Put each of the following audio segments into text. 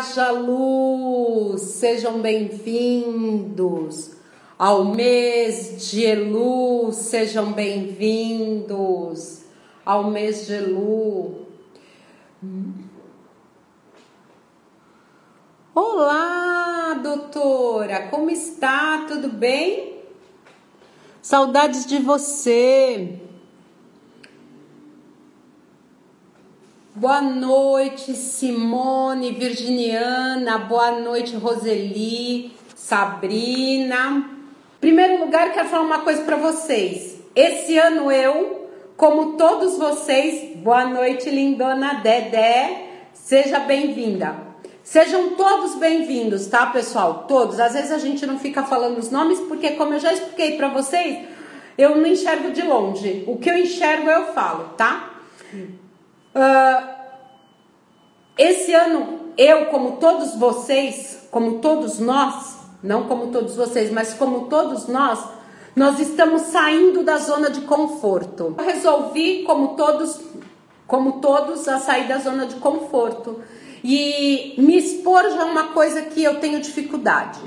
Haja luz, sejam bem-vindos ao mês de Elu, sejam bem-vindos ao mês de Elu. Olá, doutora, como está? Tudo bem? Saudades de você. Boa noite, Simone, Virginiana, boa noite, Roseli, Sabrina. Em primeiro lugar, quero falar uma coisa para vocês. Esse ano eu, como todos vocês, boa noite, lindona Dedé, seja bem-vinda. Sejam todos bem-vindos, tá, pessoal? Todos. Às vezes a gente não fica falando os nomes, porque como eu já expliquei para vocês, eu não enxergo de longe. O que eu enxergo eu falo, tá? Esse ano, eu, como todos vocês, como todos nós, não como todos vocês, mas como todos nós estamos saindo da zona de conforto. Eu resolvi, como todos, a sair da zona de conforto. E me expor já é uma coisa que eu tenho dificuldade.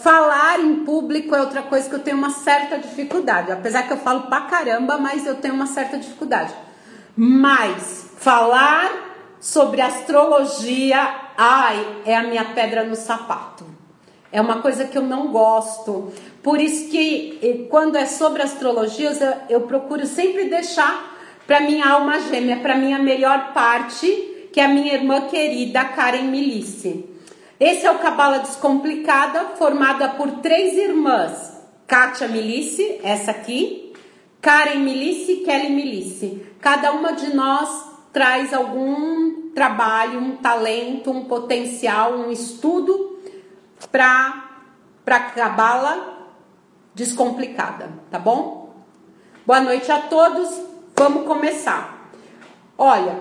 Falar em público é outra coisa que eu tenho uma certa dificuldade. Apesar que eu falo pra caramba, mas eu tenho uma certa dificuldade. Mas falar sobre astrologia, é a minha pedra no sapato. É uma coisa que eu não gosto. Por isso que quando é sobre astrologia, eu procuro sempre deixar para minha alma gêmea, para minha melhor parte, que é a minha irmã querida, Karen Milice. Esse é o Cabala Descomplicada, formada por 3 irmãs. Kátia Milice, essa aqui, Karen Milice e Kelly Milice. Cada uma de nós traz algum trabalho, um talento, um potencial, um estudo para Cabala Descomplicada, tá bom? Boa noite a todos, vamos começar. Olha,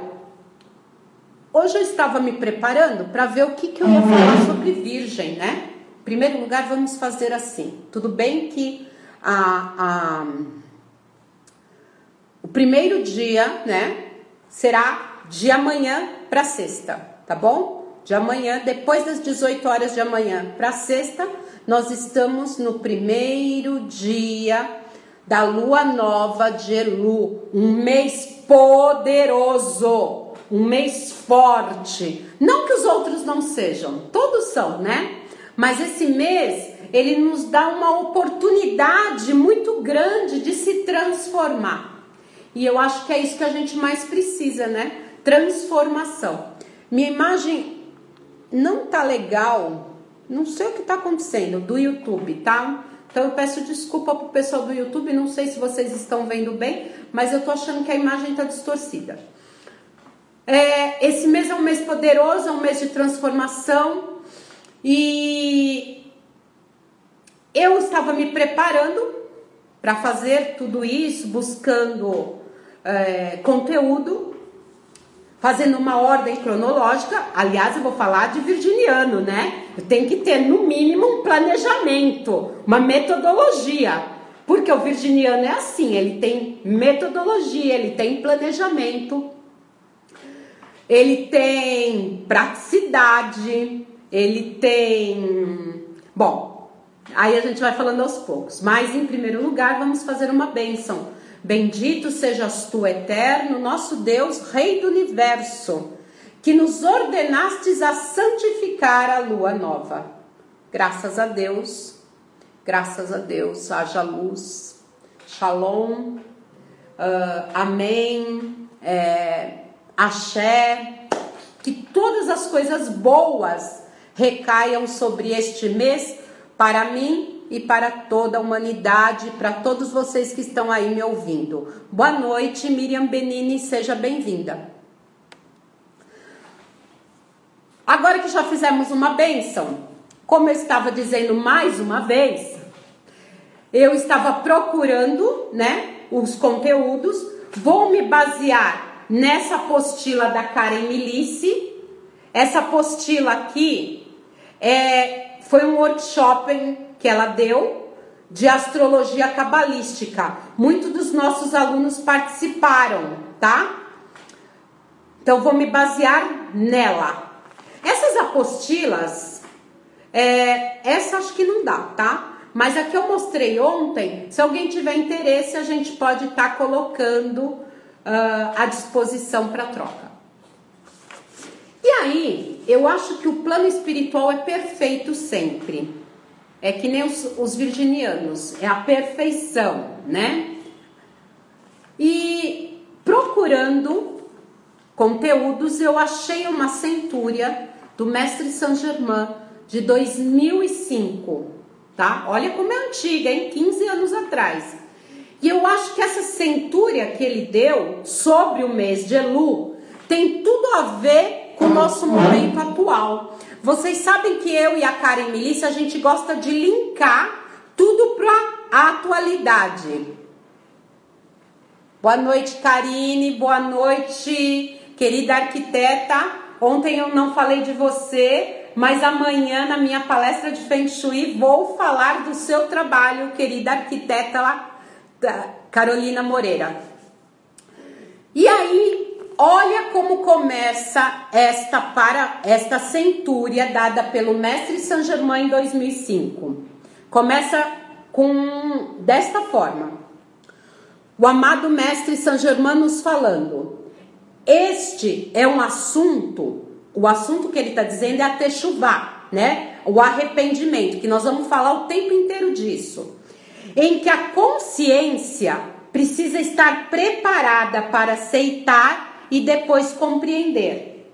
hoje eu estava me preparando para ver o que eu ia falar sobre Virgem, né? Em primeiro lugar, vamos fazer assim. Tudo bem que o primeiro dia, né, será de amanhã para sexta, tá bom? De amanhã, depois das 18 horas de amanhã para sexta, nós estamos no primeiro dia da lua nova de Elu, um mês poderoso, um mês forte. Não que os outros não sejam, todos são, né? Mas esse mês, ele nos dá uma oportunidade muito grande de se transformar. E eu acho que é isso que a gente mais precisa, né? Transformação. Minha imagem não tá legal, não sei o que tá acontecendo, do YouTube, tá? Então eu peço desculpa pro pessoal do YouTube, não sei se vocês estão vendo bem, mas eu tô achando que a imagem tá distorcida. Esse mês é um mês poderoso, é um mês de transformação e eu estava me preparando para fazer tudo isso, buscando conteúdo, fazendo uma ordem cronológica. Aliás, eu vou falar de virginiano, né? Eu tenho que ter, no mínimo, um planejamento, uma metodologia. Porque o virginiano é assim, ele tem metodologia, ele tem planejamento, ele tem praticidade, ele tem... Bom, aí a gente vai falando aos poucos. Mas, em primeiro lugar, vamos fazer uma bênção. Bendito sejas tu, eterno, nosso Deus, Rei do Universo, que nos ordenastes a santificar a lua nova. Graças a Deus, haja luz, shalom, amém, axé, que todas as coisas boas recaiam sobre este mês para mim e para toda a humanidade, para todos vocês que estão aí me ouvindo. Boa noite, Miriam Benini, seja bem-vinda. Agora que já fizemos uma bênção, como eu estava dizendo mais uma vez, eu estava procurando, né, os conteúdos, vou me basear nessa apostila da Karen Milice. Essa apostila aqui foi um workshop que ela deu de astrologia cabalística. Muitos dos nossos alunos participaram, tá? Então vou me basear nela. Essas apostilas, essa acho que não dá, tá? Mas a que eu mostrei ontem, se alguém tiver interesse, a gente pode estar colocando à disposição para troca. E aí, eu acho que o plano espiritual é perfeito sempre. É que nem os virginianos, é a perfeição, né? E procurando conteúdos, eu achei uma centúria do Mestre Saint Germain de 2005, tá? Olha como é antiga, hein? 15 anos atrás. E eu acho que essa centúria que ele deu sobre o mês de Elu tem tudo a ver com o nosso momento atual. Vocês sabem que eu e a Karen Milícia, a gente gosta de linkar tudo para a atualidade. Boa noite, Karine. Boa noite, querida arquiteta. Ontem eu não falei de você, mas amanhã na minha palestra de Feng Shui vou falar do seu trabalho, querida arquiteta Carolina Moreira. E aí, olha como começa esta centúria dada pelo Mestre Saint Germain em 2005. Começa desta forma. O amado Mestre Saint Germain nos falando. Este é um assunto, o assunto que ele está dizendo é a techuvá, né? O arrependimento, que nós vamos falar o tempo inteiro disso. Em que a consciência precisa estar preparada para aceitar e depois compreender.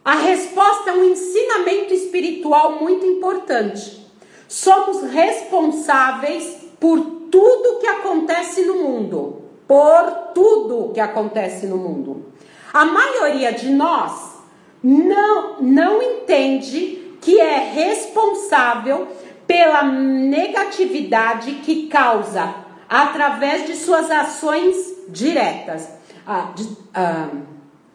A resposta é um ensinamento espiritual muito importante. Somos responsáveis por tudo que acontece no mundo. Por tudo que acontece no mundo. A maioria de nós não entende que é responsável pela negatividade que causa através de suas ações diretas.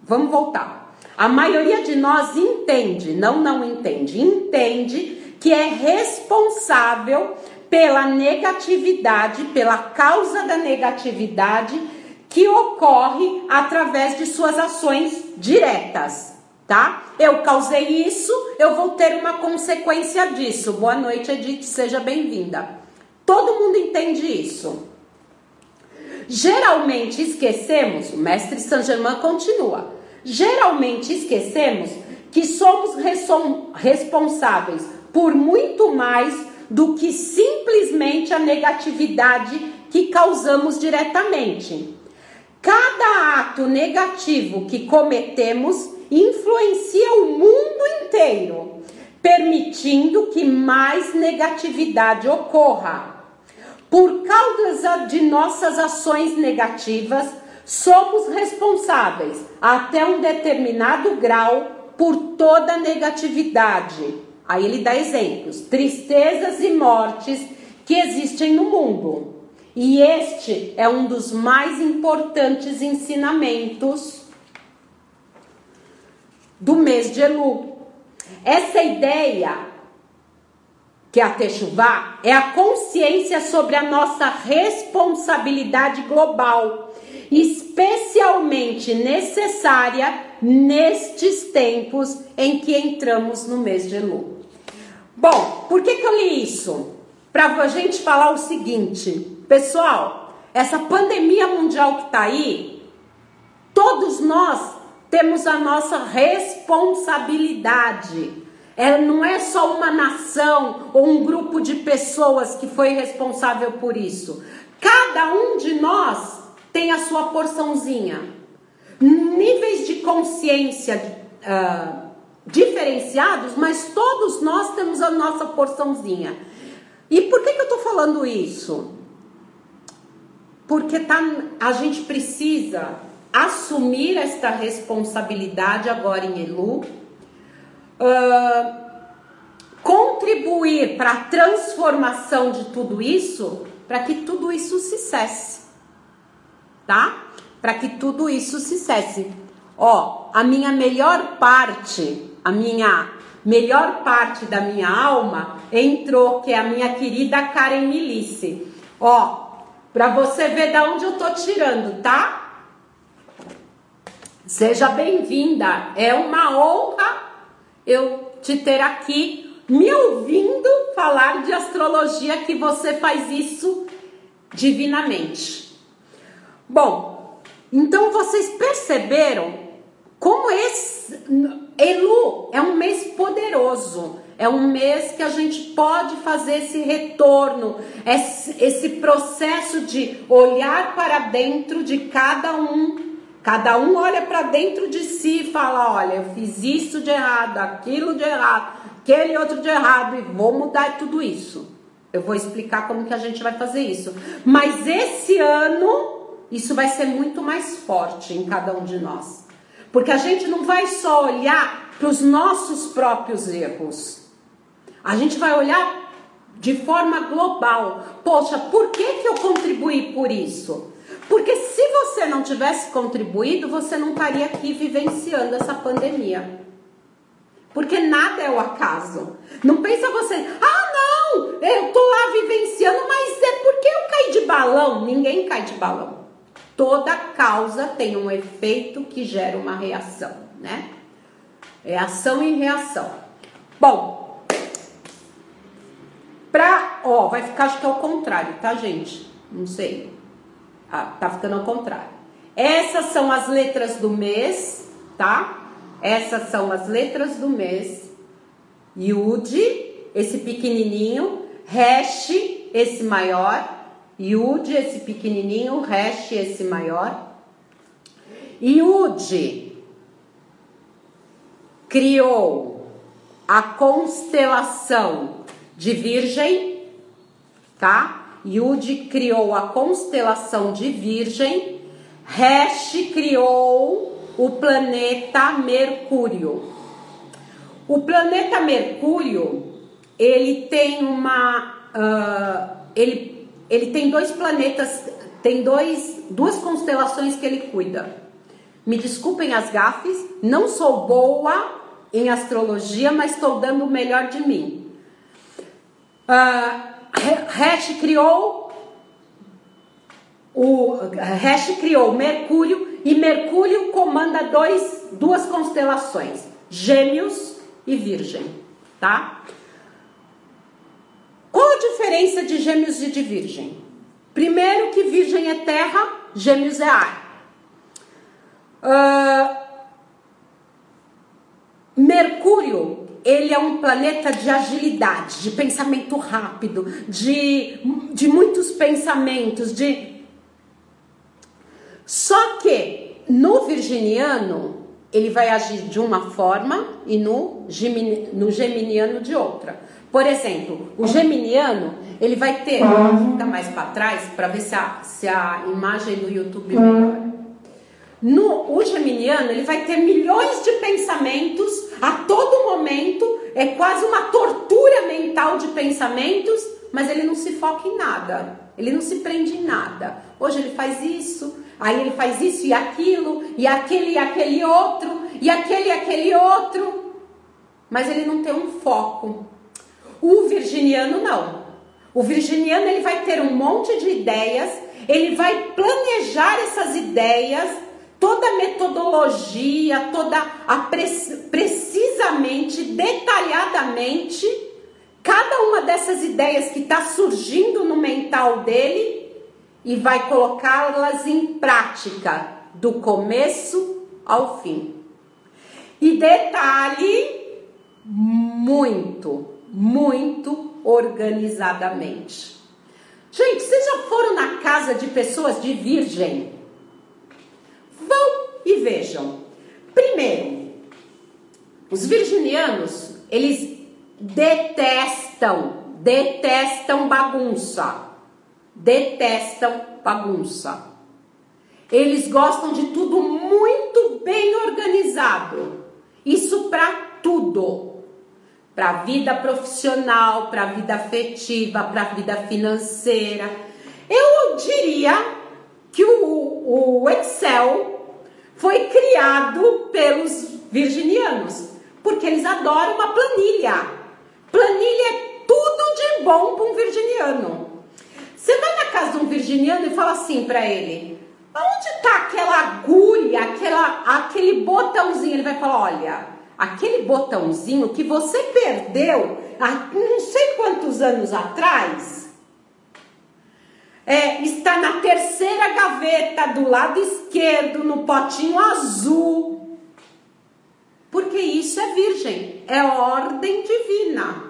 Vamos voltar. A maioria de nós entende que é responsável pela negatividade, pela causa da negatividade que ocorre através de suas ações diretas, tá? Eu causei isso, eu vou ter uma consequência disso. Boa noite, Edith, seja bem-vinda. Todo mundo entende isso. Geralmente esquecemos, o Mestre Saint Germain continua, geralmente esquecemos que somos responsáveis por muito mais do que simplesmente a negatividade que causamos diretamente. Cada ato negativo que cometemos influencia o mundo inteiro, permitindo que mais negatividade ocorra. Por causa de nossas ações negativas, somos responsáveis, até um determinado grau, por toda a negatividade. Aí ele dá exemplos, tristezas e mortes que existem no mundo. E este é um dos mais importantes ensinamentos do mês de Elu. Essa ideia, que é a techuvá, é a consciência sobre a nossa responsabilidade global, especialmente necessária nestes tempos em que entramos no mês de Elu. Bom, por que eu li isso? Para a gente falar o seguinte, pessoal, essa pandemia mundial que está aí, todos nós temos a nossa responsabilidade. Não é só uma nação ou um grupo de pessoas que foi responsável por isso. Cada um de nós tem a sua porçãozinha. Níveis de consciência diferenciados, mas todos nós temos a nossa porçãozinha. E por que eu estou falando isso? Porque a gente precisa assumir esta responsabilidade agora em Elu, contribuir para a transformação de tudo isso, para que tudo isso se cesse, tá? Para que tudo isso se cesse. Ó, a melhor parte da minha alma entrou, que é a minha querida Karen Milícia. Ó, para você ver de onde eu tô tirando, tá? Seja bem-vinda. É uma honra eu te ter aqui me ouvindo falar de astrologia, que você faz isso divinamente. Bom, então vocês perceberam como esse Elu é um mês poderoso. É um mês que a gente pode fazer esse retorno, esse processo de olhar para dentro de cada um. Cada um olha para dentro de si e fala, olha, eu fiz isso de errado, aquilo de errado, aquele outro de errado e vou mudar tudo isso. Eu vou explicar como que a gente vai fazer isso. Mas esse ano, isso vai ser muito mais forte em cada um de nós. Porque a gente não vai só olhar para os nossos próprios erros. A gente vai olhar de forma global. Poxa, por que eu contribuí por isso? Porque se você não tivesse contribuído, você não estaria aqui vivenciando essa pandemia. Porque nada é o acaso. Não pensa você, não, eu tô lá vivenciando, mas é porque eu caí de balão. Ninguém cai de balão. Toda causa tem um efeito que gera uma reação, né? É ação e reação. Bom, vai ficar, acho que é o contrário, tá, gente? Não sei. Tá ficando ao contrário. Essas são as letras do mês, tá? Essas são as letras do mês. Yud, esse pequenininho. Resh, esse maior. Yud, esse pequenininho. Resh, esse maior. Yud criou a constelação de Virgem, tá? Yud criou a constelação de Virgem. Resh criou o planeta Mercúrio. O planeta Mercúrio, ele tem ele tem dois planetas, tem duas constelações que ele cuida. Me desculpem as gafes, não sou boa em astrologia, mas estou dando o melhor de mim. Resh criou Mercúrio, e Mercúrio comanda duas constelações, Gêmeos e Virgem, tá? Qual a diferença de Gêmeos e de Virgem? Primeiro que Virgem é terra, Gêmeos é ar. Mercúrio, ele é um planeta de agilidade, de pensamento rápido, de muitos pensamentos, Só que no virginiano, ele vai agir de uma forma e no geminiano de outra. Por exemplo, o geminiano, ele vai ter... Vou ficar mais para trás para ver se a imagem do YouTube melhora. O geminiano, ele vai ter milhões de pensamentos a todo momento, é quase uma tortura mental de pensamentos, mas ele não se foca em nada, ele não se prende em nada. Hoje ele faz isso, aí ele faz isso e aquilo, e aquele outro, e aquele outro, mas ele não tem um foco. O virginiano não. O virginiano, ele vai ter um monte de ideias, ele vai planejar essas ideias, toda a metodologia, precisamente, detalhadamente, cada uma dessas ideias que está surgindo no mental dele, e vai colocá-las em prática, do começo ao fim. E detalhe, muito organizadamente. Gente, vocês já foram na casa de pessoas de Virgem? Vão e vejam. Primeiro, os virginianos, eles detestam bagunça. Detestam bagunça. Eles gostam de tudo muito bem organizado. Isso para tudo. Para a vida profissional, para a vida afetiva, para a vida financeira. Eu diria que o Excel foi criado pelos virginianos, porque eles adoram uma planilha. Planilha é tudo de bom para um virginiano. Você vai na casa de um virginiano e fala assim para ele: Aonde está aquela agulha, aquele botãozinho? Ele vai falar, olha, aquele botãozinho que você perdeu há não sei quantos anos atrás, está na terceira gaveta do lado esquerdo, no potinho azul. Porque isso é virgem, é ordem divina.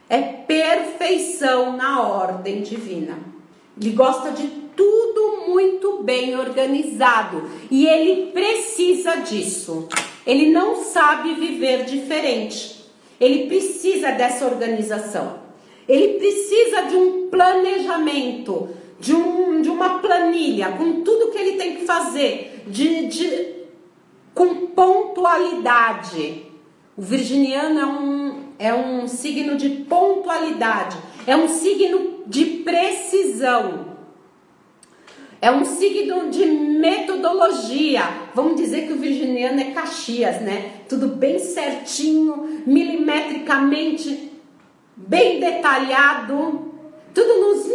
É perfeição na ordem divina. Ele gosta de tudo muito bem organizado. E ele precisa disso. Ele não sabe viver diferente. Ele precisa dessa organização. Ele precisa de um planejamento, de uma planilha, com tudo que ele tem que fazer, com pontualidade. O virginiano é um signo de pontualidade, é um signo de precisão, é um signo de metodologia. Vamos dizer que o virginiano é Caxias, né? Tudo bem certinho, milimetricamente, bem detalhado, tudo nos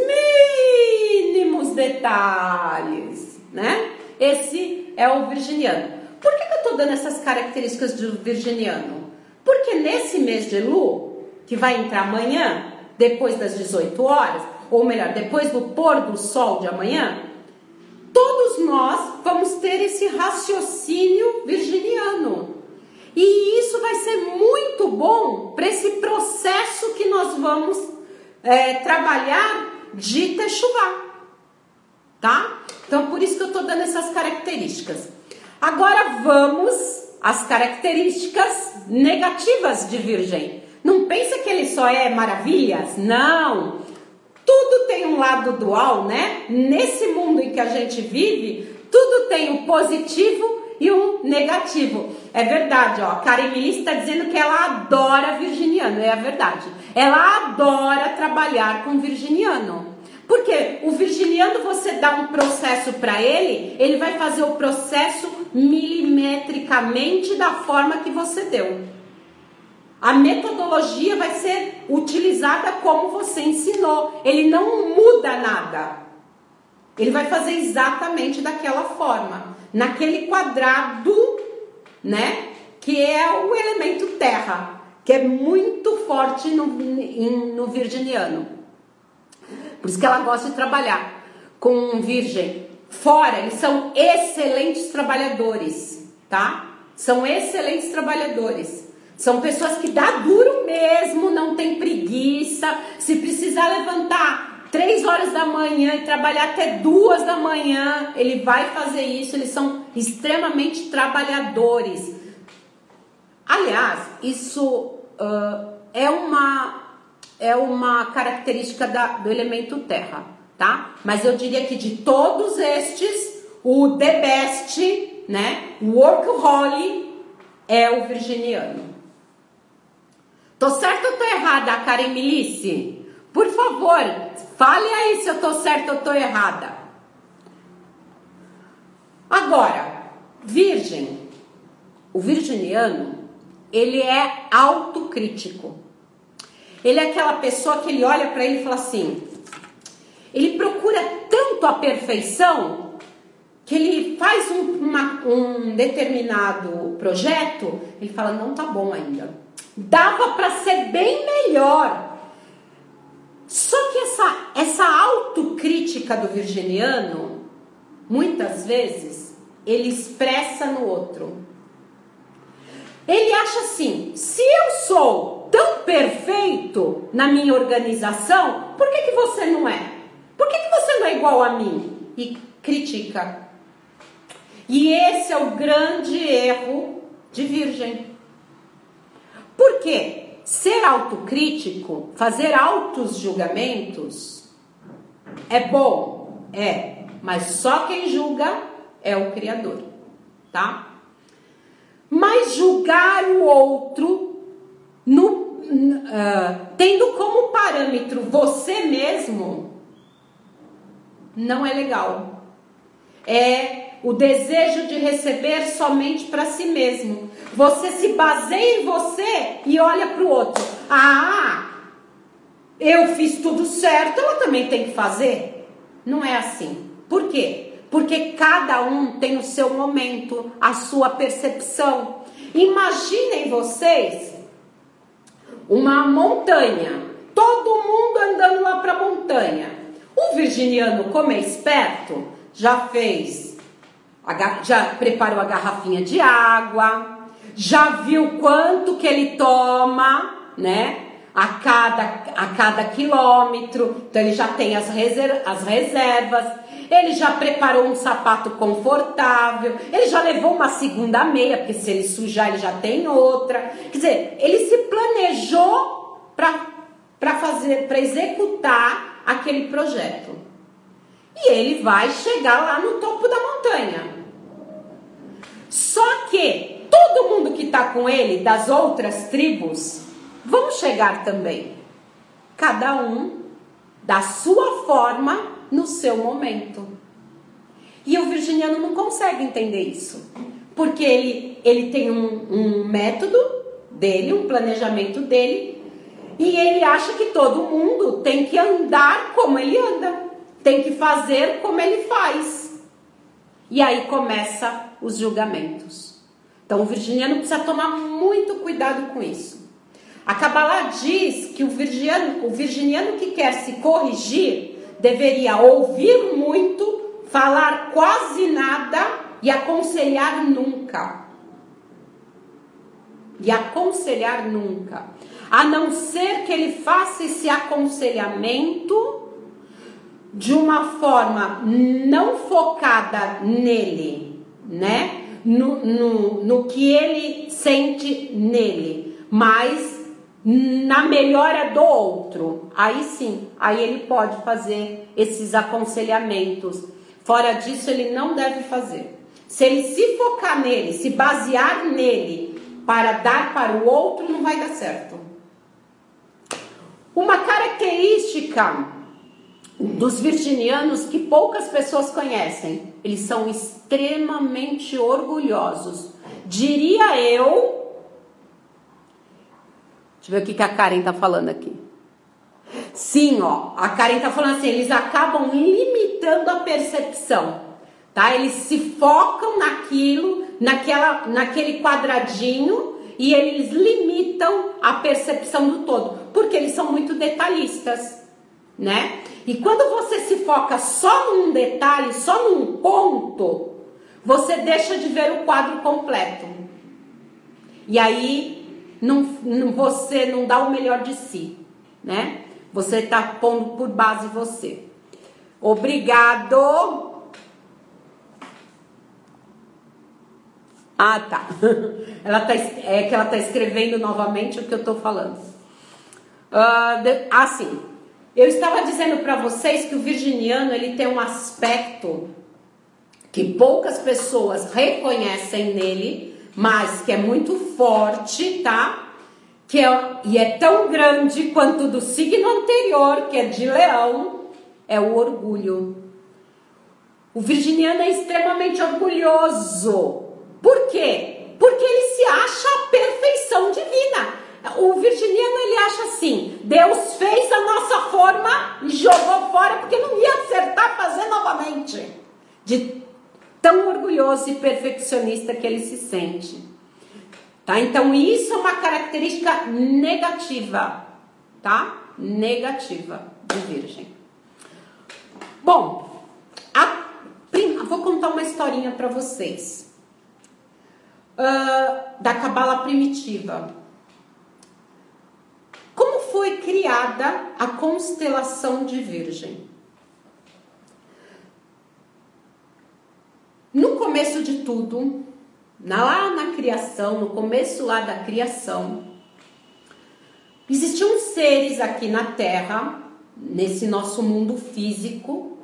mínimos detalhes, né? Esse é o virginiano. Por que eu estou dando essas características do virginiano? Porque nesse mês de Elu, que vai entrar amanhã, depois das 18 horas, ou melhor, depois do pôr do sol de amanhã, todos nós vamos ter esse raciocínio virginiano. E isso vai ser muito bom para esse processo que nós vamos trabalhar de Techuvá, tá? Então, por isso que eu estou dando essas características. Agora vamos às características negativas de Virgem. Não pensa que ele só é maravilhas? Não! Tudo tem um lado dual, né? Nesse mundo em que a gente vive, tudo tem um positivo e um negativo. É verdade, ó. Karen Milice está dizendo que ela adora virginiano. É a verdade. Ela adora trabalhar com virginiano. Porque o virginiano, você dá um processo para ele vai fazer o processo milimetricamente da forma que você deu. A metodologia vai ser utilizada como você ensinou. Ele não muda nada. Ele vai fazer exatamente daquela forma. Naquele quadrado, né? Que é o elemento terra. Que é muito forte no virginiano. Por isso que ela gosta de trabalhar com virgem. Fora, eles são excelentes trabalhadores, tá? São excelentes trabalhadores. São pessoas que dá duro mesmo, não tem preguiça. Se precisar levantar 3 horas da manhã e trabalhar até 2 da manhã, ele vai fazer isso. Eles são extremamente trabalhadores. Aliás, isso é uma característica do elemento terra, tá? Mas eu diria que de todos estes, o the best, né? O workaholic é o virginiano. Tô certa ou tô errada, Karen Milice? Por favor, fale aí se eu tô certa ou tô errada. Agora, virgem. O virginiano, ele é autocrítico. Ele é aquela pessoa que ele olha para ele e fala assim, ele procura tanto a perfeição que ele faz um determinado projeto, ele fala, não tá bom ainda. Dava para ser bem melhor. Só que essa autocrítica do virginiano, muitas vezes, ele expressa no outro. Ele acha assim, se eu sou tão perfeito na minha organização, por que você não é? Por que você não é igual a mim? E critica. E esse é o grande erro de virgem. Por quê? Ser autocrítico, fazer altos julgamentos, é bom? É. Mas só quem julga é o Criador, tá? Mas julgar o outro, tendo como parâmetro você mesmo, não é legal. É o desejo de receber somente para si mesmo. Você se baseia em você e olha para o outro. Ah, eu fiz tudo certo, ela também tem que fazer? Não é assim. Por quê? Porque cada um tem o seu momento, a sua percepção. Imaginem vocês uma montanha, todo mundo andando lá para a montanha. O virginiano, como é esperto, já preparou a garrafinha de água, já viu quanto que ele toma, né? A cada quilômetro, então ele já tem as reservas, ele já preparou um sapato confortável, ele já levou uma segunda meia, porque se ele sujar ele já tem outra. Quer dizer, ele se planejou para executar aquele projeto. E ele vai chegar lá no topo da montanha. Só que todo mundo que está com ele, das outras tribos, vão chegar também. Cada um da sua forma, no seu momento. E o virginiano não consegue entender isso. Porque ele tem um método dele, um planejamento dele, e ele acha que todo mundo tem que andar como ele anda, tem que fazer como ele faz. E aí começa os julgamentos. Então o virginiano precisa tomar muito cuidado com isso. A Kabbalah diz que o virginiano que quer se corrigir deveria ouvir muito, falar quase nada e aconselhar nunca. E aconselhar nunca. A não ser que ele faça esse aconselhamento de uma forma não focada nele, né? No que ele sente nele, mas na melhora do outro. Aí sim, aí ele pode fazer esses aconselhamentos. Fora disso, ele não deve fazer. Se ele se focar nele, se basear nele para dar para o outro, não vai dar certo. Uma característica dos virginianos que poucas pessoas conhecem, eles são extremamente orgulhosos. Diria eu... Deixa eu ver o que a Karen tá falando aqui. Sim, ó, a Karen tá falando assim, eles acabam limitando a percepção, tá? Eles se focam naquilo, naquele quadradinho e eles limitam a percepção do todo, porque eles são muito detalhistas, né? E quando você se foca só num detalhe, só num ponto, você deixa de ver o quadro completo. E aí você não dá o melhor de si, né? Você tá pondo por base você. Obrigado. Ah, tá. Ela tá escrevendo novamente o que eu tô falando. Assim, eu estava dizendo para vocês que o virginiano, ele tem um aspecto que poucas pessoas reconhecem nele, mas que é muito forte, tá? E é tão grande quanto do signo anterior, que é de Leão, é o orgulho. O virginiano é extremamente orgulhoso. Por quê? Porque ele se acha a perfeição divina. O virginiano, ele acha assim, Deus fez a nossa forma e jogou fora porque não ia acertar fazer novamente. De tão orgulhoso e perfeccionista que ele se sente. Tá? Então, isso é uma característica negativa, tá? Negativa de virgem. Bom, vou contar uma historinha para vocês. Da Cabala primitiva. Como foi criada a constelação de Virgem? No começo de tudo, lá na criação, no começo lá da criação, existiam seres aqui na Terra, nesse nosso mundo físico,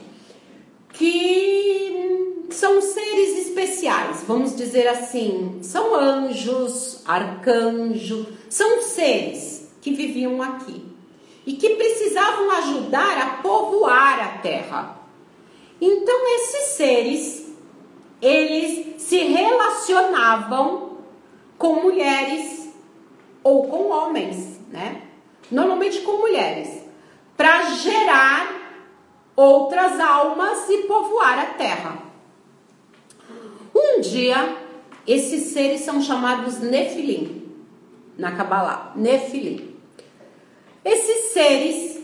que são seres especiais, vamos dizer assim, são anjos, arcanjos, são seres que viviam aqui e que precisavam ajudar a povoar a Terra. Então esses seres, eles se relacionavam com mulheres ou com homens, né? Normalmente com mulheres, para gerar outras almas e povoar a Terra. dia, esses seres são chamados Nefilim, na Kabbalah, Nefilim. Esses seres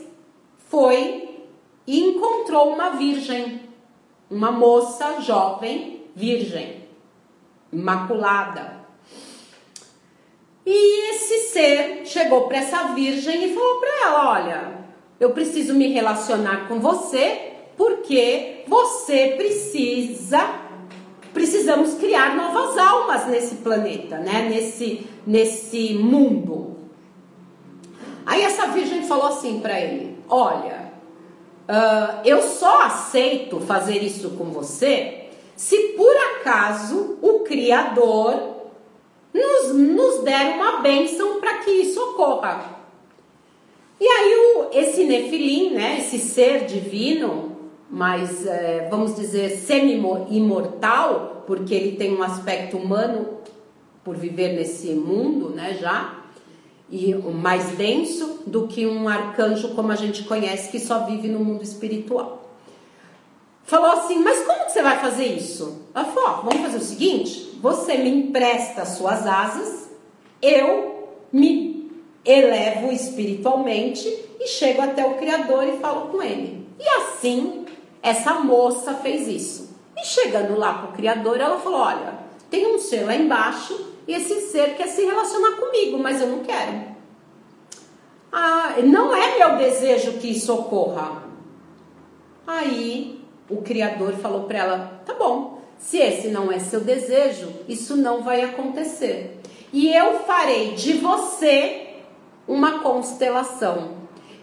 foi e encontrou uma virgem, uma moça jovem, virgem, imaculada. E esse ser chegou para essa virgem e falou para ela: olha, eu preciso me relacionar com você porque você precisamos criar novas almas nesse planeta, né? Nesse mundo. Aí essa virgem falou assim para ele: olha, eu só aceito fazer isso com você se por acaso o Criador nos der uma bênção para que isso ocorra. E aí esse Nefilim, né, esse ser divino, mas vamos dizer semi-imortal, porque ele tem um aspecto humano por viver nesse mundo, né, já, e mais denso do que um arcanjo como a gente conhece, que só vive no mundo espiritual. Falou assim: mas como que você vai fazer isso? Ela falou: ó, vamos fazer o seguinte, você me empresta suas asas, eu me elevo espiritualmente e chego até o Criador e falo com ele. E assim, essa moça fez isso. E chegando lá pro Criador, ela falou: olha, tem um ser lá embaixo e esse ser quer se relacionar comigo, mas eu não quero. Não é meu desejo que isso ocorra. Aí o Criador falou para ela: tá bom, se esse não é seu desejo, isso não vai acontecer. E eu farei de você uma constelação.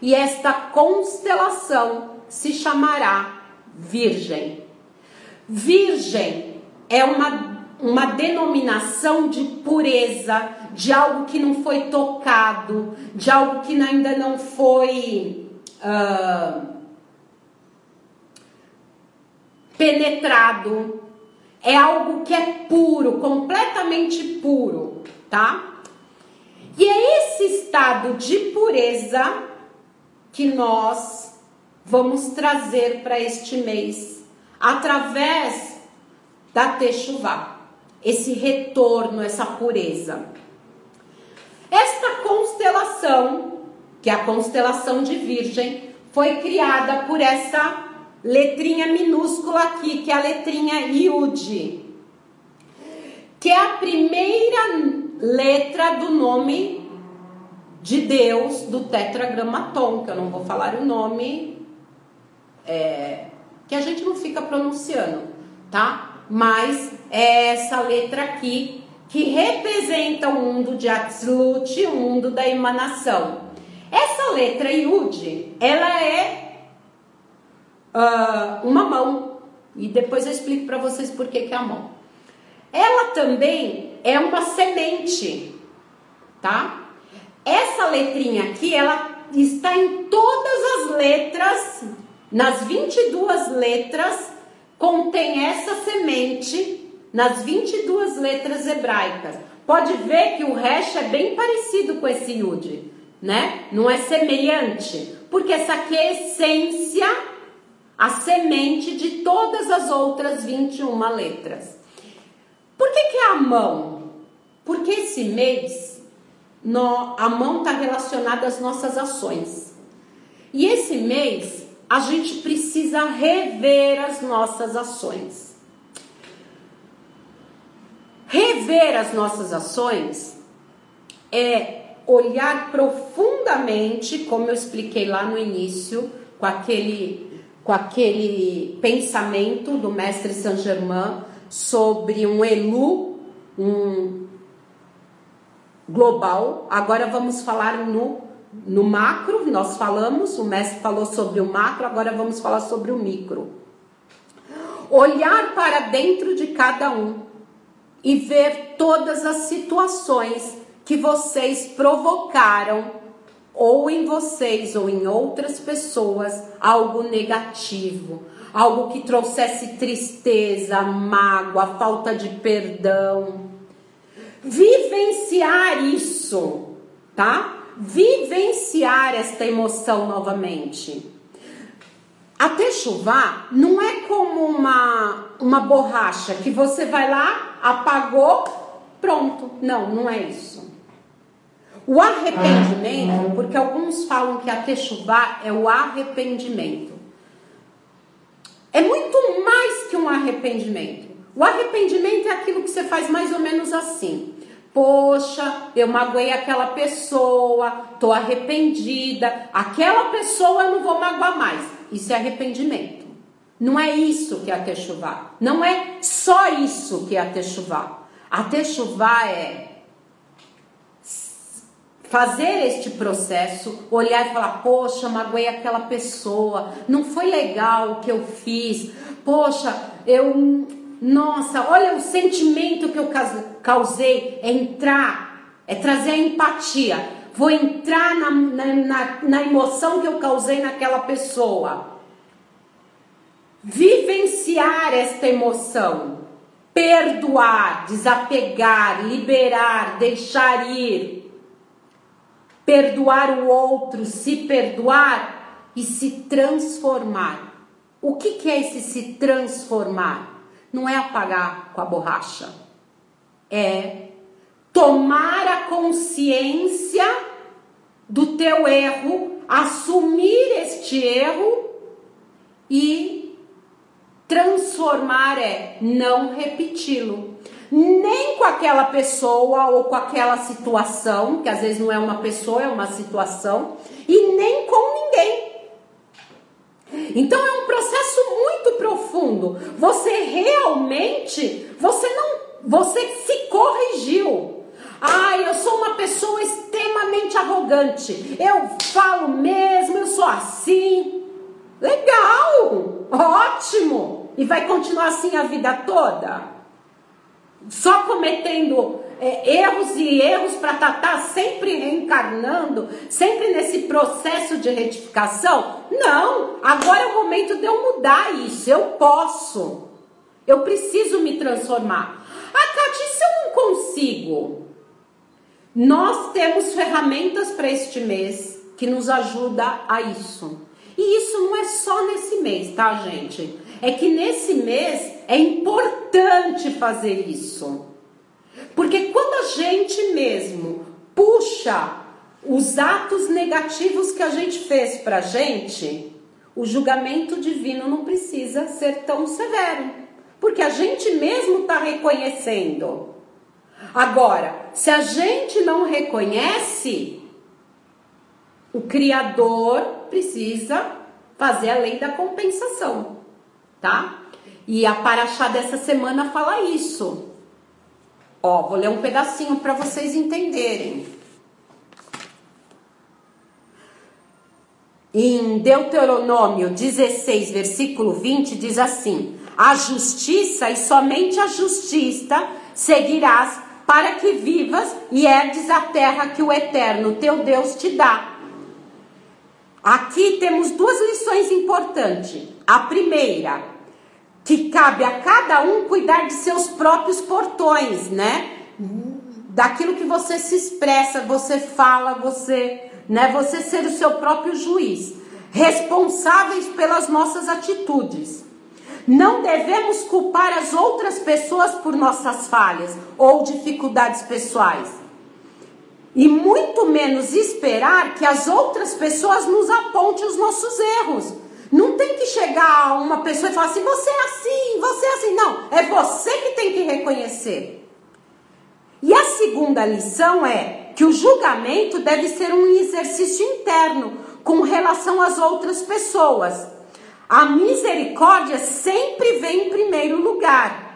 E esta constelação se chamará Virgem. Virgem é uma denominação de pureza, de algo que não foi tocado, de algo que ainda não foi penetrado. É algo que é puro, completamente puro, tá? E é esse estado de pureza que nós vamos trazer para este mês, através da Techuvá, esse retorno, essa pureza. Esta constelação, que é a constelação de Virgem, foi criada por essa letrinha minúscula aqui, que é a letrinha Yud, que é a primeira letra do nome de Deus do tetragramaton, que eu não vou falar o nome, que a gente não fica pronunciando, tá? Mas é essa letra aqui que representa o mundo de Atzilut, o mundo da emanação. Essa letra Yud, ela é uma mão, e depois eu explico para vocês por que é a mão. Ela também é uma semente, tá? Essa letrinha aqui, ela está em todas as letras, nas 22 letras, contém essa semente, nas 22 letras hebraicas. Pode ver que o resto é bem parecido com esse Yud, né? Não é semelhante, porque essa aqui é a essência, a semente de todas as outras 21 letras. Por que é a mão? Porque esse mês a mão está relacionada às nossas ações. E esse mês a gente precisa rever as nossas ações. Rever as nossas ações é olhar profundamente, como eu expliquei lá no início, com aquele pensamento do mestre Saint Germain sobre um Elu, um global. Agora vamos falar no macro. Nós falamos, o mestre falou sobre o macro, agora vamos falar sobre o micro. Olhar para dentro de cada um e ver todas as situações que vocês provocaram, ou em vocês ou em outras pessoas, algo negativo, algo que trouxesse tristeza, mágoa, falta de perdão. Vivenciar isso, tá? Vivenciar esta emoção novamente. A Techuvá não é como uma borracha que você vai lá apagou, pronto. Não, não é isso. O arrependimento, porque alguns falam que a techuvá é o arrependimento. É muito mais que um arrependimento. O arrependimento é aquilo que você faz mais ou menos assim. Poxa, eu magoei aquela pessoa, tô arrependida. Aquela pessoa eu não vou magoar mais. Isso é arrependimento. Não é isso que é a techuvá. Não é só isso que é a techuvá. A techuvá é fazer este processo, olhar e falar, poxa, magoei aquela pessoa, não foi legal o que eu fiz, poxa, nossa, olha o sentimento que eu causei, é trazer a empatia, vou entrar na emoção que eu causei naquela pessoa, vivenciar esta emoção, perdoar, desapegar, liberar, deixar ir, perdoar o outro, se perdoar e se transformar. O que é esse se transformar? Não é apagar com a borracha. É tomar a consciência do teu erro, assumir este erro e transformar é não repeti-lo. Nem com aquela pessoa ou com aquela situação, que às vezes não é uma pessoa, é uma situação, e nem com ninguém. Então é um processo muito profundo. Você realmente, você se corrigiu. Eu sou uma pessoa extremamente arrogante. Eu falo mesmo, eu sou assim. Legal, ótimo. E vai continuar assim a vida toda? Só cometendo erros e erros para estar sempre reencarnando, sempre nesse processo de retificação? Não, agora é o momento de eu mudar isso, eu posso, eu preciso me transformar. Cátia, se eu não consigo? Nós temos ferramentas para este mês que nos ajuda a isso. E isso não é só nesse mês, tá, gente? É que nesse mês é importante fazer isso. Porque quando a gente mesmo puxa os atos negativos que a gente fez pra gente, o julgamento divino não precisa ser tão severo. Porque a gente mesmo está reconhecendo. Agora, se a gente não reconhece, o Criador precisa fazer a lei da compensação, tá? E a Paraxá dessa semana fala isso. Vou ler um pedacinho para vocês entenderem. Em Deuteronômio 16, versículo 20, diz assim: a justiça e somente a justiça seguirás, para que vivas e herdes a terra que o Eterno teu Deus te dá. Aqui temos duas lições importantes. A primeira, que cabe a cada um cuidar de seus próprios portões, né? Daquilo que você se expressa, você fala, você ser o seu próprio juiz. Responsáveis pelas nossas atitudes. Não devemos culpar as outras pessoas por nossas falhas ou dificuldades pessoais. E muito menos esperar que as outras pessoas nos apontem os nossos erros. Não tem que chegar uma pessoa e falar assim, você é assim, você é assim. Não, é você que tem que reconhecer. E a segunda lição é que o julgamento deve ser um exercício interno com relação às outras pessoas. A misericórdia sempre vem em primeiro lugar.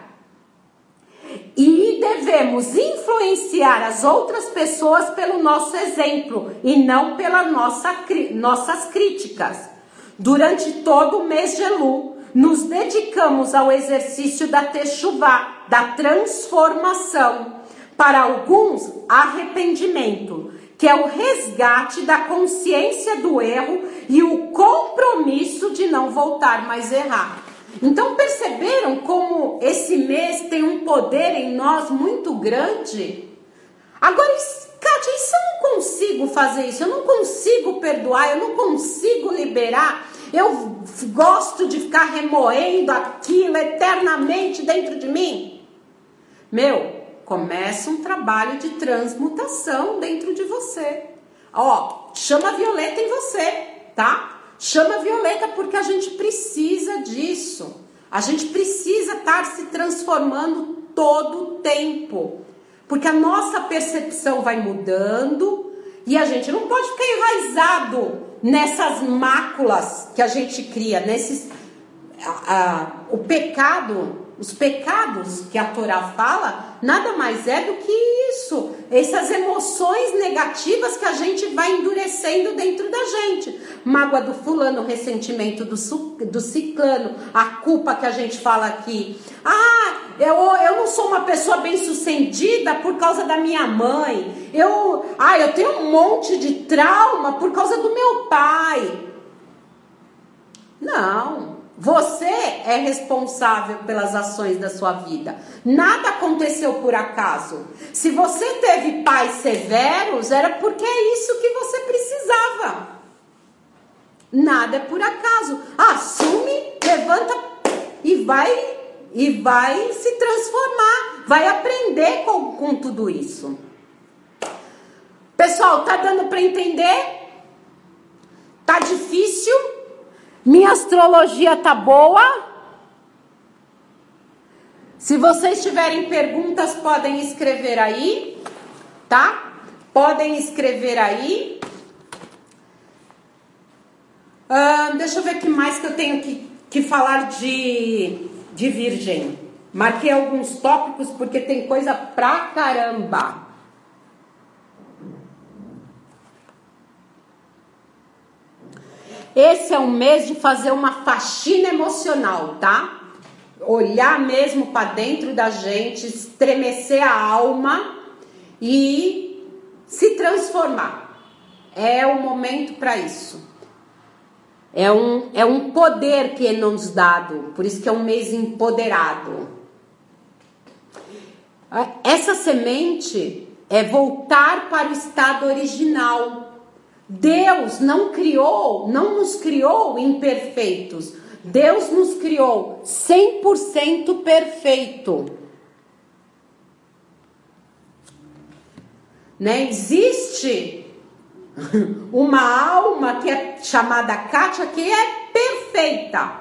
E devemos influenciar as outras pessoas pelo nosso exemplo e não pelas nossas críticas. Durante todo o mês de Elul, nos dedicamos ao exercício da techuvá, da transformação. Para alguns, arrependimento, que é o resgate da consciência do erro e o compromisso de não voltar mais a errar. Então perceberam como esse mês tem um poder em nós muito grande? Agora, Cátia, e se eu não consigo fazer isso? Eu não consigo perdoar, eu não consigo liberar, eu gosto de ficar remoendo aquilo eternamente dentro de mim? Começa um trabalho de transmutação dentro de você. Ó, chama a Violeta em você, tá? Chama a Violeta porque a gente precisa disso. A gente precisa estar se transformando todo o tempo. Porque a nossa percepção vai mudando e a gente não pode ficar enraizado nessas máculas que a gente cria, nesses... os pecados que a Torá fala, nada mais é do que isso. Essas emoções negativas que a gente vai endurecendo dentro da gente. Mágoa do fulano, ressentimento do ciclano, a culpa que a gente fala aqui. Eu não sou uma pessoa bem-sucedida por causa da minha mãe. Eu tenho um monte de trauma por causa do meu pai. Não. Você é responsável pelas ações da sua vida. Nada aconteceu por acaso. Se você teve pais severos, era porque é isso que você precisava. Nada é por acaso. Assume, levanta e vai se transformar. Vai aprender com tudo isso. Pessoal, tá dando para entender? Tá difícil? Minha astrologia tá boa? Se vocês tiverem perguntas, podem escrever aí, tá? Podem escrever aí. Deixa eu ver o que mais que eu tenho que falar de Virgem. Marquei alguns tópicos porque tem coisa pra caramba. Esse é um mês de fazer uma faxina emocional, tá? Olhar mesmo para dentro da gente, estremecer a alma e se transformar. É o momento para isso. É um poder que é nos dado, por isso que é um mês empoderado. Essa semente é voltar para o estado original. Deus não nos criou imperfeitos. Deus nos criou 100% perfeito. Né? Existe uma alma que é chamada Kátia, que é perfeita.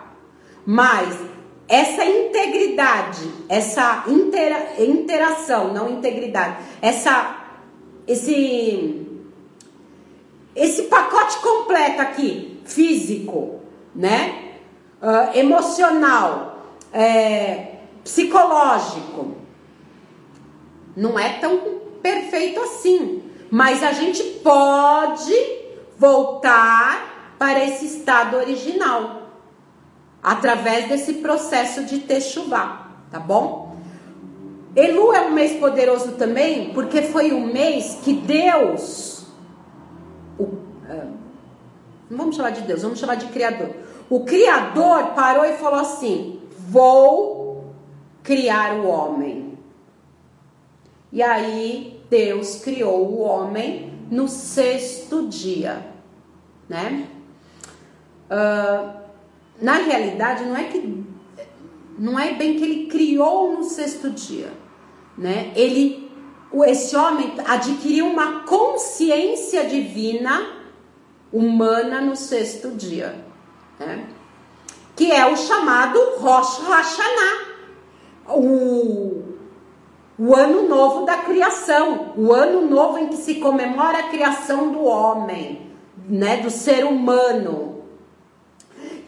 Mas essa integridade, essa interação, não integridade, esse pacote completo aqui, físico, né? Emocional, psicológico, não é tão perfeito assim, mas a gente pode voltar para esse estado original através desse processo de Techuvá, tá bom? Elu é um mês poderoso também, porque foi um mês que Deus... não vamos chamar de Deus, vamos chamar de Criador. O Criador parou e falou assim: vou criar o homem. E aí Deus criou o homem no 6º dia, né? Na realidade, não é bem que ele criou no 6º dia, né? Esse homem adquiriu uma consciência divina humana no 6º dia, né? Que é o chamado Rosh Hashanah, o ano novo da criação, o ano novo em que se comemora a criação do homem, né, do ser humano,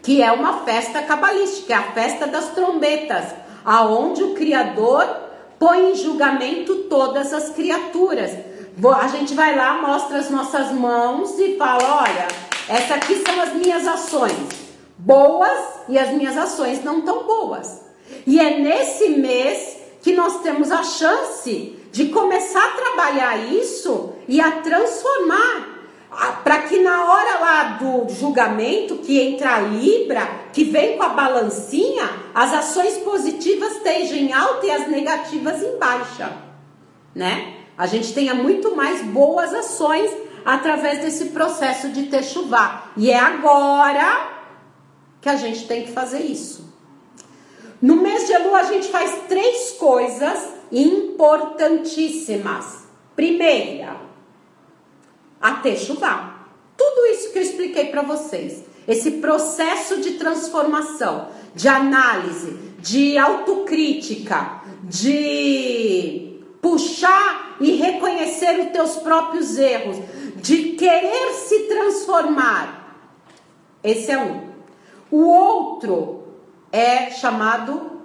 que é uma festa cabalística, é a festa das trombetas, aonde o Criador põe em julgamento todas as criaturas. A gente vai lá, mostra as nossas mãos e fala: olha, essas aqui são as minhas ações boas e as minhas ações não tão boas. E é nesse mês que nós temos a chance de começar a trabalhar isso e a transformar, para que na hora lá do julgamento, que entra a Libra, que vem com a balancinha, as ações positivas estejam em alta e as negativas em baixa, né? A gente tenha muito mais boas ações através desse processo de Techuvá. E é agora que a gente tem que fazer isso. No mês de Elu a gente faz 3 coisas importantíssimas. Primeira, a Techuvá. Tudo isso que eu expliquei para vocês. Esse processo de transformação, de análise, de autocrítica, de puxar e reconhecer os teus próprios erros, de querer se transformar. Esse é um. O outro é chamado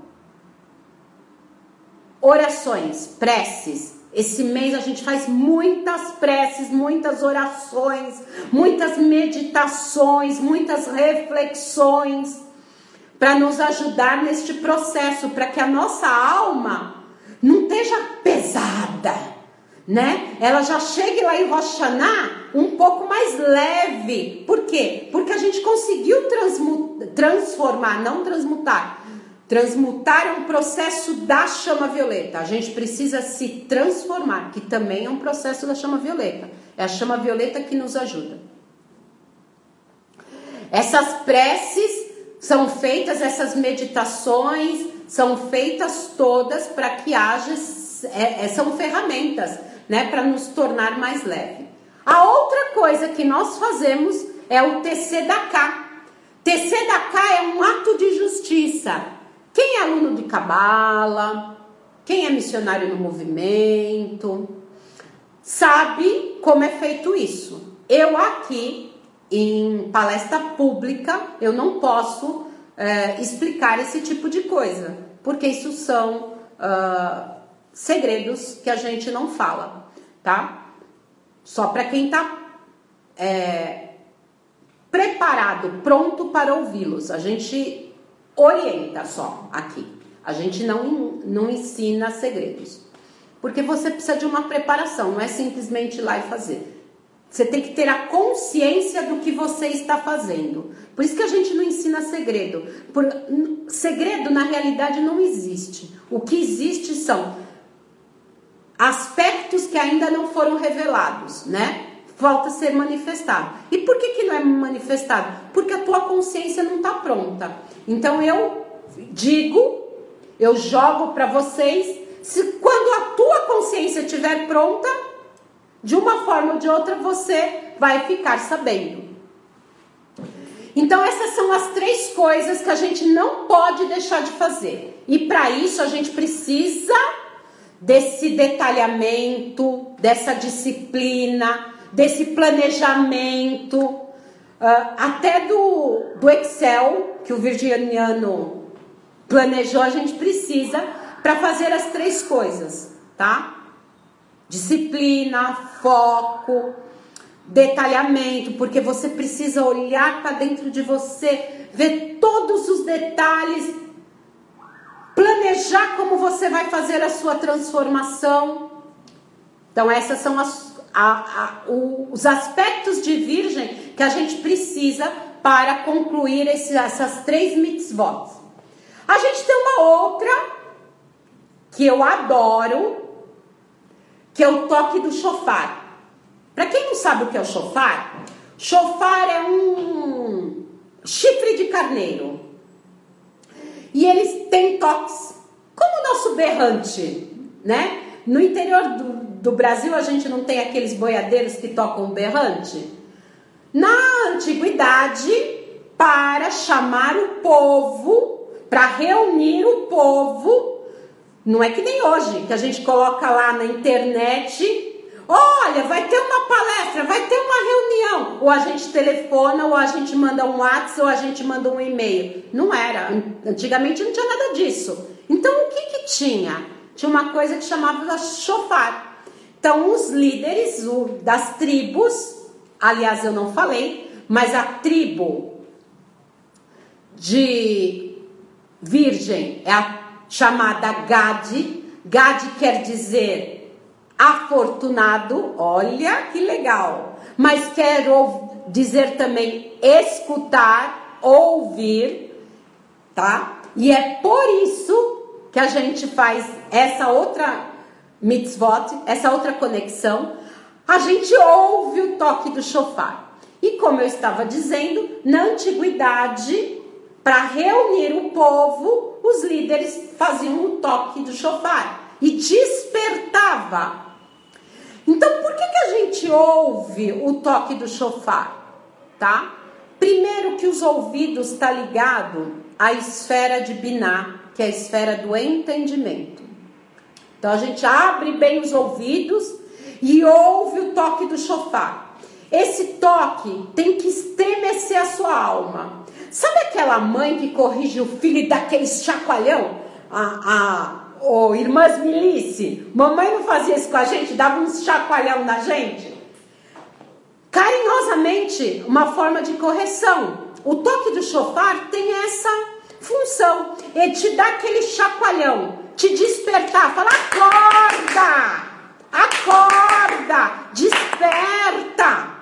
orações, preces. Esse mês a gente faz muitas preces, muitas orações, muitas meditações, muitas reflexões para nos ajudar neste processo, para que a nossa alma não esteja pesada, né? Ela já chegue lá em Rosh Hashanah um pouco mais leve. Por quê? Porque a gente conseguiu transformar, não transmutar. Transmutar é um processo da chama violeta. A gente precisa se transformar, que também é um processo da chama violeta. É a chama violeta que nos ajuda. Essas preces são feitas, essas meditações são feitas todas para que haja, são ferramentas, né, para nos tornar mais leve. A outra coisa que nós fazemos é o Tzedakah. Tzedakah é um ato de justiça. Quem é aluno de Cabala, quem é missionário no movimento, sabe como é feito isso. Eu aqui, em palestra pública, eu não posso explicar esse tipo de coisa, porque isso são segredos que a gente não fala, tá? Só para quem está preparado, pronto para ouvi-los. A gente orienta só aqui. A gente não ensina segredos. Porque você precisa de uma preparação, não é simplesmente ir lá e fazer. Você tem que ter a consciência do que você está fazendo. Por isso que a gente não ensina segredo. Segredo, na realidade, não existe. O que existe são aspectos que ainda não foram revelados, né? Falta ser manifestado. E por que não é manifestado? Porque a tua consciência não está pronta. Então eu digo, eu jogo para vocês, quando a tua consciência estiver pronta, de uma forma ou de outra você vai ficar sabendo. Então essas são as 3 coisas que a gente não pode deixar de fazer. E para isso a gente precisa desse detalhamento, dessa disciplina, desse planejamento, até do Excel, que o virginiano planejou, a gente precisa para fazer as 3 coisas, tá? Disciplina, foco, detalhamento, porque você precisa olhar para dentro de você, ver todos os detalhes, planejar como você vai fazer a sua transformação. Então essas são os aspectos de virgem que a gente precisa para concluir essas 3 mitzvot. A gente tem uma outra que eu adoro, que é o toque do shofar. Para quem não sabe o que é o shofar, shofar é um chifre de carneiro. E eles têm toques, como o nosso berrante, né? No interior do Brasil a gente não tem aqueles boiadeiros que tocam berrante? Na antiguidade, para chamar o povo, para reunir o povo, não é que nem hoje, que a gente coloca lá na internet, olha, vai ter uma palestra, vai ter uma reunião, ou a gente telefona, ou a gente manda um WhatsApp, ou a gente manda um e-mail. Não era, antigamente não tinha nada disso. Então o que tinha? Tinha uma coisa que chamava shofar. Então os líderes das tribos, aliás eu não falei, mas a tribo de virgem é a chamada Gad. Gad quer dizer afortunado, olha que legal, mas quer dizer também escutar, ouvir, tá? E é por isso que a gente faz essa outra mitzvot, essa outra conexão, a gente ouve o toque do shofar. E como eu estava dizendo, na antiguidade, para reunir o povo, os líderes faziam o toque do shofar. e despertava. Então, por que a gente ouve o toque do chofar, tá? Primeiro que os ouvidos está ligado à esfera de Binah, que é a esfera do entendimento. Então, a gente abre bem os ouvidos e ouve o toque do chofar. Esse toque tem que estremecer a sua alma. Sabe aquela mãe que corrige o filho e dá aquele chacoalhão? Irmãs Milice, mamãe não fazia isso com a gente, dava um chacoalhão na gente? Carinhosamente, uma forma de correção. O toque do chofar tem essa função, é te dar aquele chacoalhão, te despertar, falar: acorda, acorda, desperta.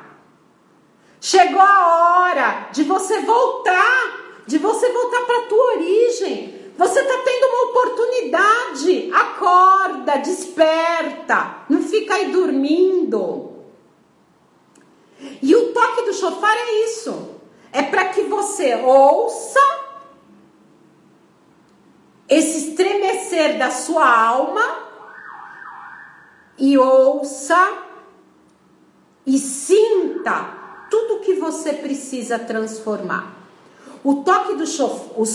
Chegou a hora de você voltar para a tua origem. Você está tendo uma oportunidade. Acorda, desperta. Não fica aí dormindo. E o toque do chofar é isso. É para que você ouça esse estremecer da sua alma e ouça e sinta tudo que você precisa transformar. Os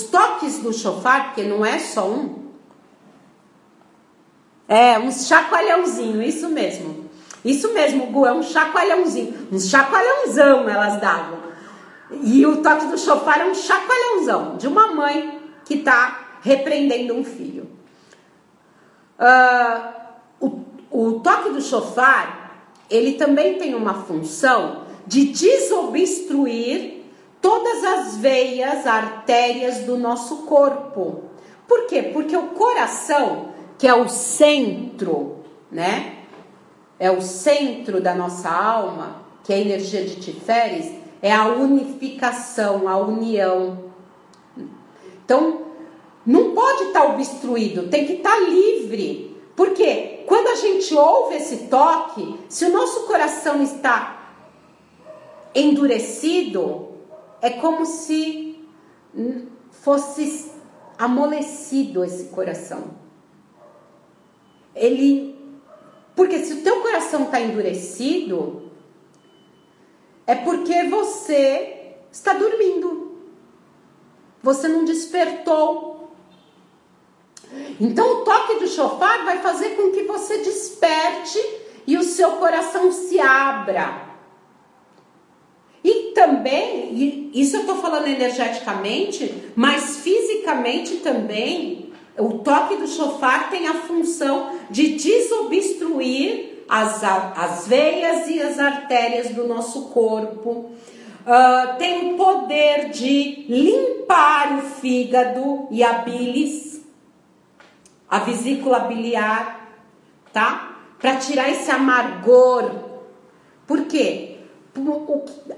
toques do chofar, porque não é só um, é um chacoalhãozinho, isso mesmo, Gu, é um chacoalhãozinho, um chacoalhãozão elas davam. E o toque do chofar é um chacoalhãozão de uma mãe que está repreendendo um filho. O toque do chofar, ele também tem uma função de desobstruir todas as veias, artérias do nosso corpo. Por quê? Porque o coração, que é o centro, né? É o centro da nossa alma, que é a energia de Tiferes, é a unificação, a união. Então, não pode estar obstruído, tem que estar livre. Porque quando a gente ouve esse toque, se o nosso coração está endurecido, é como se fosse amolecido esse coração. Porque se o teu coração está endurecido, é porque você está dormindo. Você não despertou. Então o toque do chofar vai fazer com que você desperte e o seu coração se abra. E também, isso eu estou falando energeticamente, mas fisicamente também, o toque do chofar tem a função de desobstruir as veias e as artérias do nosso corpo. Tem o poder de limpar o fígado e a bilis, a vesícula biliar, tá? Para tirar esse amargor. Por quê?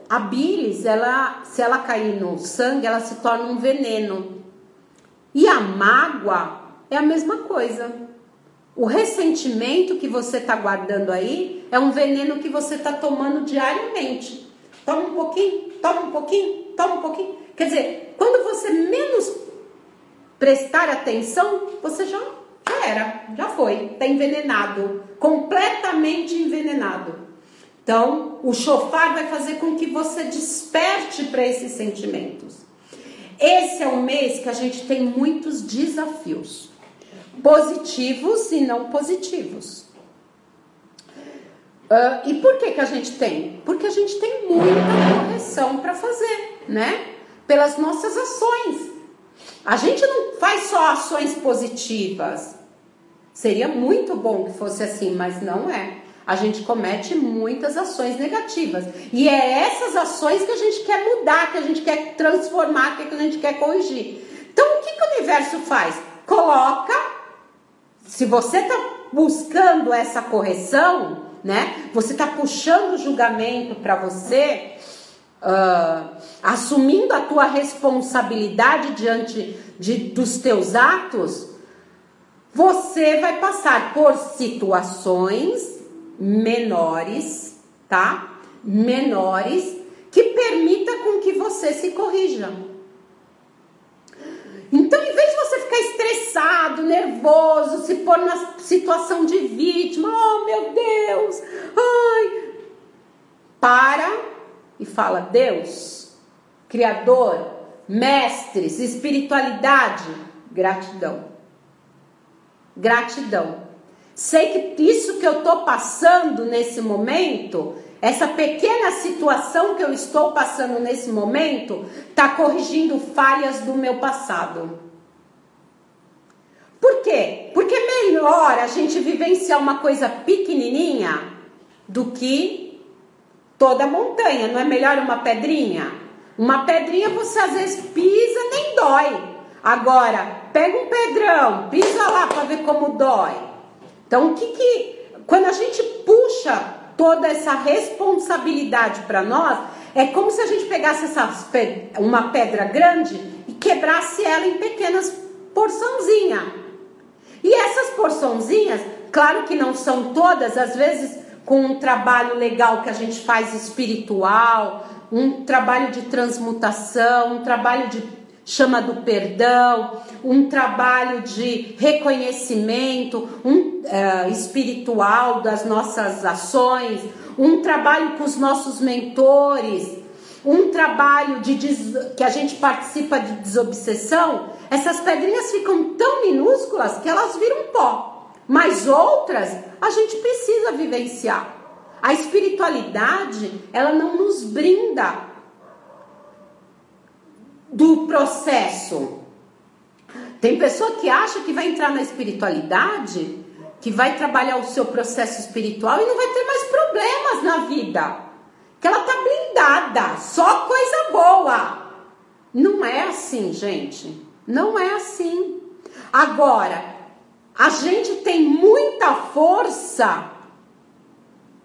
A bilis, se ela cair no sangue, ela se torna um veneno. E a mágoa é a mesma coisa. O ressentimento que você está guardando aí é um veneno que você está tomando diariamente. Toma um pouquinho, toma um pouquinho, toma um pouquinho. Quer dizer, quando você menos prestar atenção, você já era, já foi, está envenenado, completamente envenenado. Então, o chofar vai fazer com que você desperte para esses sentimentos. Esse é um mês que a gente tem muitos desafios, positivos e não positivos. E por que a gente tem? Porque a gente tem muita correção para fazer, né? Pelas nossas ações. A gente não faz só ações positivas. Seria muito bom que fosse assim, mas não é. A gente comete muitas ações negativas. E é essas ações que a gente quer mudar, que a gente quer transformar, que a gente quer corrigir. Então, o que o universo faz? Coloca, se você está buscando essa correção, né? Você está puxando o julgamento para você, assumindo a tua responsabilidade diante dos teus atos, você vai passar por situações menores, tá? Menores, que permita com que você se corrija. Então, em vez de você ficar ficar estressado, nervoso, se pôr na situação de vítima. Oh, meu Deus! Ai! Para e fala: Deus, Criador, mestres, espiritualidade, gratidão. Gratidão. Sei que isso que eu estou passando nesse momento, essa pequena situação que eu estou passando nesse momento, está corrigindo falhas do meu passado. Por quê? Porque é melhor a gente vivenciar uma coisa pequenininha do que toda a montanha. Não é melhor uma pedrinha? Uma pedrinha você às vezes pisa, nem dói. Agora, pega um pedrão, pisa lá para ver como dói. Então, quando a gente puxa toda essa responsabilidade para nós, é como se a gente pegasse uma pedra grande e quebrasse ela em pequenas porçãozinhas. E essas porçãozinhas, claro que não são todas, às vezes com um trabalho legal que a gente faz espiritual, um trabalho de transmutação, um trabalho de chama do perdão, um trabalho de reconhecimento espiritual das nossas ações, um trabalho com os nossos mentores, um trabalho que a gente participa de desobsessão. Essas pedrinhas ficam tão minúsculas que elas viram pó, mas outras a gente precisa vivenciar. A espiritualidade, ela não nos brinda do processo. Tem pessoa que acha que vai entrar na espiritualidade, que vai trabalhar o seu processo espiritual e não vai ter mais problemas na vida, que ela tá blindada, só coisa boa. Não é assim, gente, não é assim. Agora, a gente tem muita força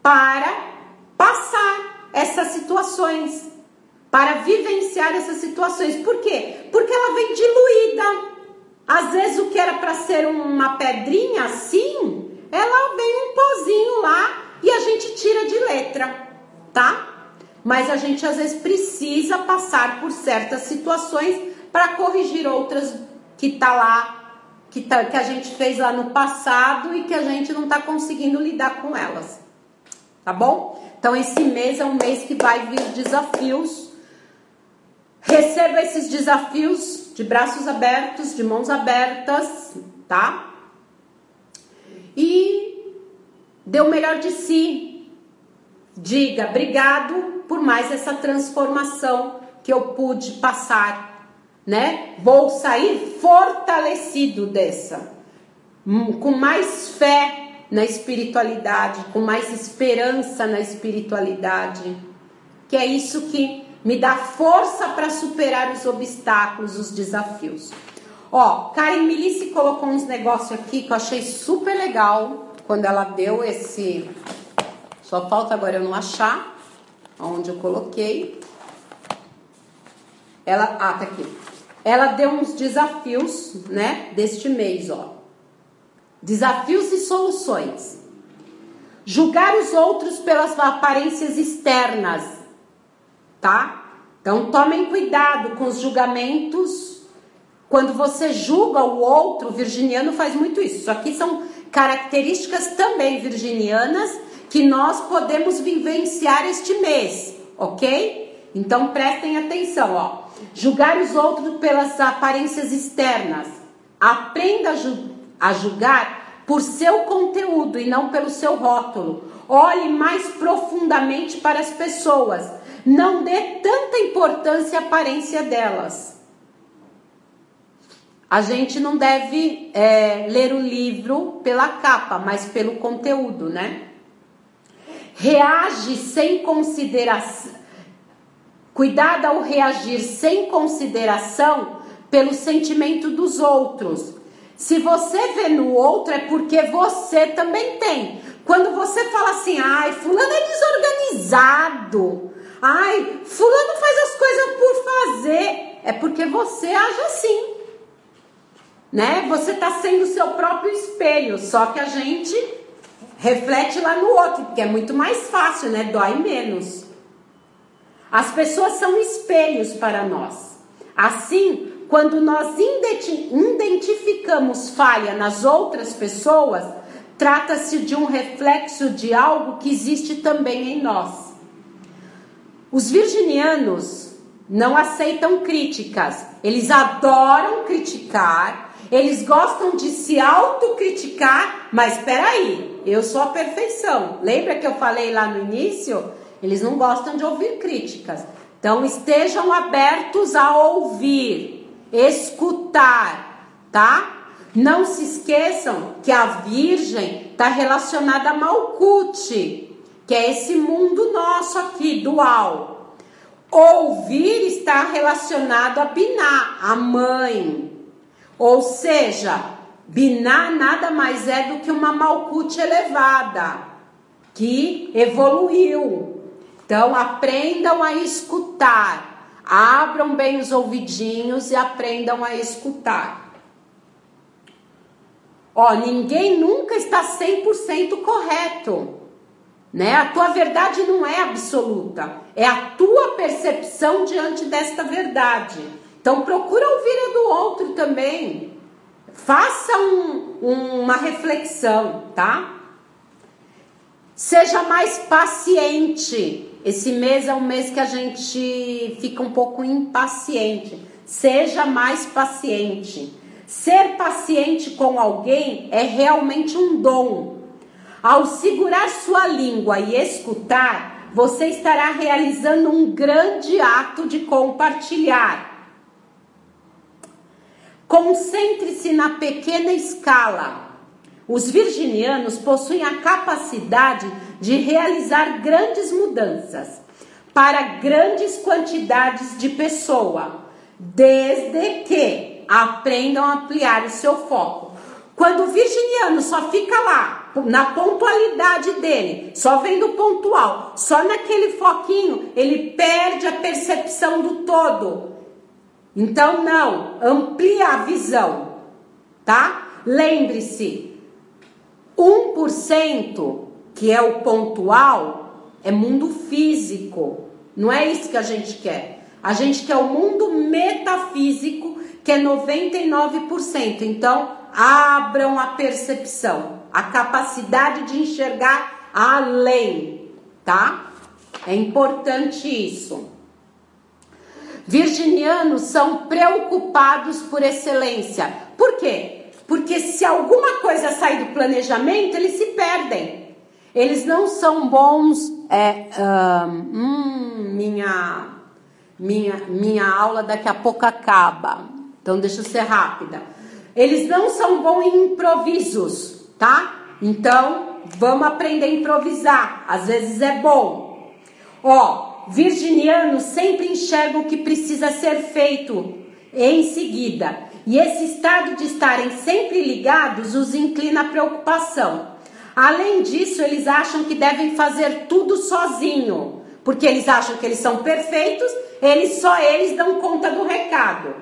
para passar essas situações, para vivenciar essas situações. Por quê? Porque ela vem diluída. Às vezes o que era para ser uma pedrinha assim, ela vem um pozinho lá e a gente tira de letra, tá? Mas a gente às vezes precisa passar por certas situações para corrigir outras que tá lá, que a gente fez lá no passado e que a gente não tá conseguindo lidar com elas. Tá bom? Então esse mês é um mês que vai vir desafios. Receba esses desafios de braços abertos, de mãos abertas, tá? E dê o melhor de si. Diga obrigado por mais essa transformação que eu pude passar, né? Vou sair fortalecido dessa, com mais fé na espiritualidade, com mais esperança na espiritualidade, que é isso que me dá força para superar os obstáculos, os desafios. Ó, Karen Milice colocou uns negócios aqui que eu achei super legal quando ela deu esse... Só falta agora eu não achar onde eu coloquei. Tá aqui. Ela deu uns desafios, né, deste mês, ó. Desafios e soluções. Julgar os outros pelas aparências externas, tá? Então tomem cuidado com os julgamentos. Quando você julga o outro, o virginiano faz muito isso. Isso aqui são características também virginianas que nós podemos vivenciar este mês, ok? Então prestem atenção, ó. Julgar os outros pelas aparências externas. Aprenda a julgar por seu conteúdo e não pelo seu rótulo. Olhe mais profundamente para as pessoas. Não dê tanta importância à aparência delas. A gente não deve ler o livro pela capa, mas pelo conteúdo, né? Reage sem consideração. Cuidado ao reagir sem consideração pelo sentimento dos outros. Se você vê no outro, é porque você também tem. Quando você fala assim, ai, fulano é desorganizado, ai, fulano faz as coisas por fazer, é porque você age assim, né? Você tá sendo o seu próprio espelho, só que a gente reflete lá no outro, porque é muito mais fácil, né? Dói menos. As pessoas são espelhos para nós. Assim quando nós identificamos falha nas outras pessoas, trata-se de um reflexo de algo que existe também em nós. Os virginianos não aceitam críticas, eles adoram criticar, eles gostam de se autocriticar, mas espera aí, eu sou a perfeição. Lembra que eu falei lá no início? Eles não gostam de ouvir críticas. Então estejam abertos a ouvir, escutar, tá? Não se esqueçam que a Virgem está relacionada a Malkuth, que é esse mundo nosso aqui, dual. Ouvir está relacionado a Binah, a mãe. Ou seja, Binah nada mais é do que uma Malkuth elevada, que evoluiu. Então, aprendam a escutar. Abram bem os ouvidinhos e aprendam a escutar. Ó, ninguém nunca está 100% correto, né? A tua verdade não é absoluta. É a tua percepção diante desta verdade. Então, procura ouvir a do outro também. Faça uma reflexão, tá? Seja mais paciente. Esse mês é um mês que a gente fica um pouco impaciente. Seja mais paciente. Ser paciente com alguém é realmente um dom. Ao segurar sua língua e escutar, você estará realizando um grande ato de compartilhar. Concentre-se na pequena escala. Os virginianos possuem a capacidade de realizar grandes mudanças para grandes quantidades de pessoas, desde que aprendam a ampliar o seu foco. Quando o virginiano só fica lá, na pontualidade dele, só vendo o pontual, só naquele foquinho, ele perde a percepção do todo. Então não, amplia a visão, tá? Lembre-se, 1%, que é o pontual, é mundo físico. Não é isso que a gente quer. A gente quer o mundo metafísico, que é 99%. Então, abram a percepção, a capacidade de enxergar além, tá? É importante isso. Virginianos são preocupados por excelência. Por quê? Porque se alguma coisa sai do planejamento, eles se perdem. Eles não são bons... Minha aula daqui a pouco acaba. Então, deixa eu ser rápida. Eles não são bons em improvisos, tá? Então, vamos aprender a improvisar. Às vezes é bom. Ó, virginianos sempre enxergam o que precisa ser feito em seguida. E esse estado de estarem sempre ligados os inclina à preocupação. Além disso, eles acham que devem fazer tudo sozinho, porque eles acham que eles são perfeitos, só eles dão conta do recado.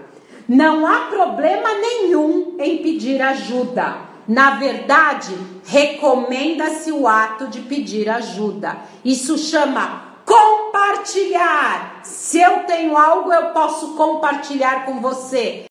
Não há problema nenhum em pedir ajuda. Na verdade, recomenda-se o ato de pedir ajuda. Isso chama compartilhar. Se eu tenho algo, eu posso compartilhar com você.